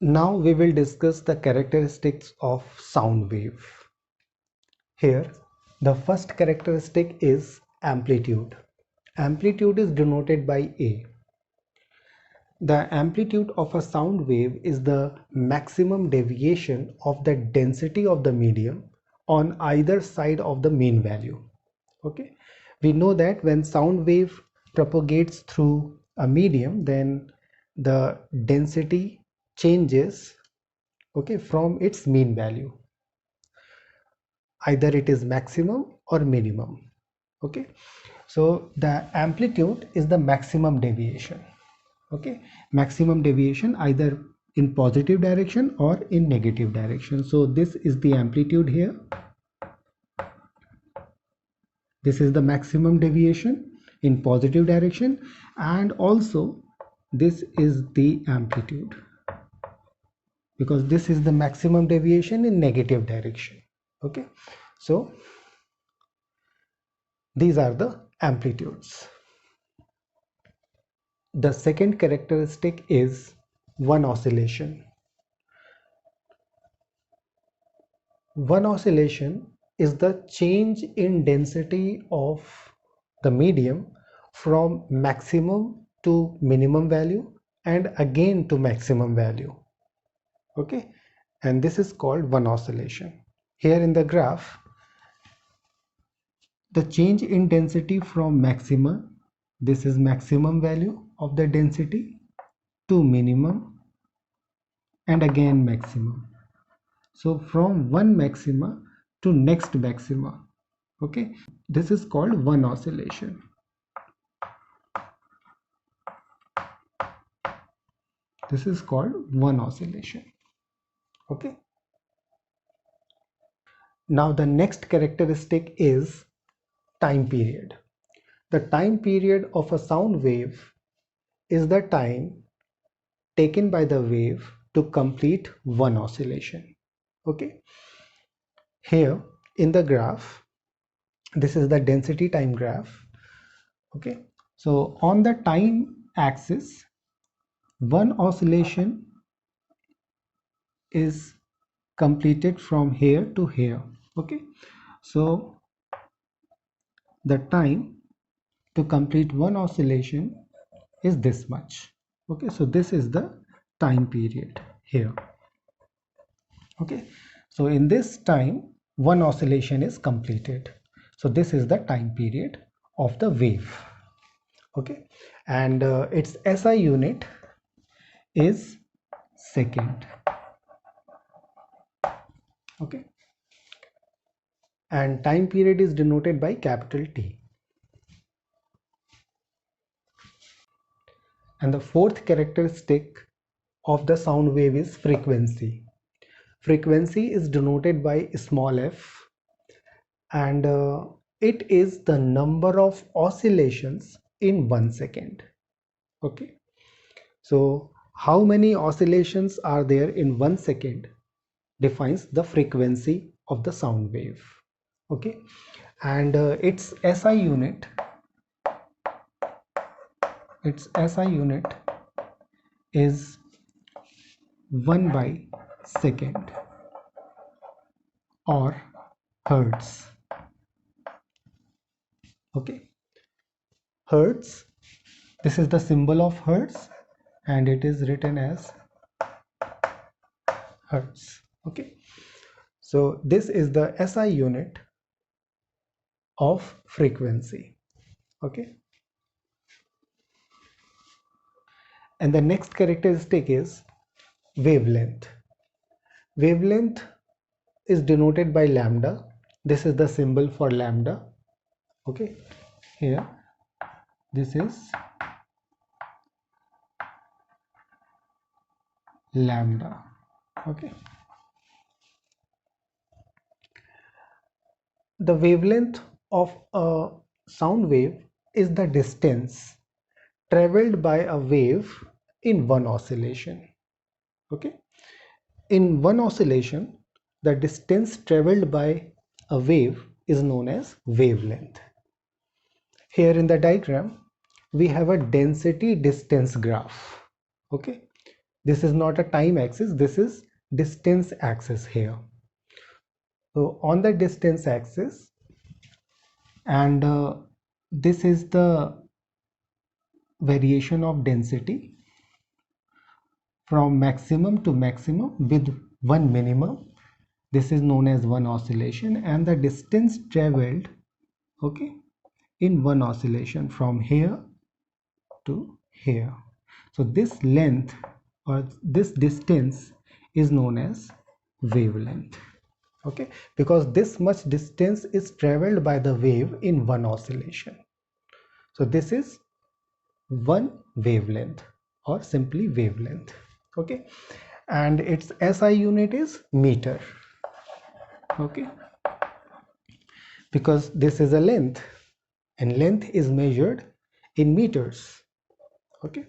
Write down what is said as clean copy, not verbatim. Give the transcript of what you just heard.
Now we will discuss the characteristics of sound wave. Here, the first characteristic is amplitude. Amplitude is denoted by A. The amplitude of a sound wave is the maximum deviation of the density of the medium on either side of the mean value. Okay, we know that when sound wave propagates through a medium, then the density changes, okay, from its mean value. Either it is maximum or minimum. Okay, so the amplitude is the maximum deviation. Okay, maximum deviation either in positive direction or in negative direction. So this is the amplitude here. This is the maximum deviation in positive direction, and also this is the amplitude, because this is the maximum deviation in negative direction. Okay, so these are the amplitudes. The second characteristic is one oscillation. One oscillation is the change in density of the medium from maximum to minimum value and again to maximum value. Okay, and this is called one oscillation. Here in the graph, the change in density from maximum, this is maximum value of the density, to minimum and again maximum. So from one maxima to next maxima. Okay, this is called one oscillation. This is called one oscillation. Okay, now the next characteristic is time period. The time period of a sound wave is the time taken by the wave to complete one oscillation. Okay, here in the graph, this is the density time graph. Okay, so on the time axis, one oscillation is completed from here to here. Okay, so the time to complete one oscillation is this much. Okay, so this is the time period here. Okay, so in this time one oscillation is completed. So this is the time period of the wave. Okay, and its SI unit is second. Okay, and time period is denoted by capital T. And the fourth characteristic of the sound wave is frequency. Frequency is denoted by small f, and it is the number of oscillations in 1 second. Okay, so how many oscillations are there in 1 second defines the frequency of the sound wave. Okay, and its SI unit is 1 by second or hertz. Okay, hertz, this is the symbol of hertz and it is written as hertz. Okay, so this is the SI unit of frequency. Okay, and the next characteristic is wavelength. Wavelength is denoted by lambda. This is the symbol for lambda. Okay, here this is lambda. Okay, the wavelength of a sound wave is the distance traveled by a wave in one oscillation. Okay, in one oscillation, the distance traveled by a wave is known as wavelength. Here in the diagram, we have a density distance graph. Okay, This is not a time axis, this is distance axis here. So on the distance axis, and this is the variation of density from maximum to maximum with one minimum. This is known as one oscillation, and the distance traveled, okay, in one oscillation from here to here. So this length or this distance is known as wavelength, okay, because this much distance is traveled by the wave in one oscillation. So this is one wavelength, or simply wavelength, okay, and its SI unit is meter, okay, because this is a length and length is measured in meters, okay.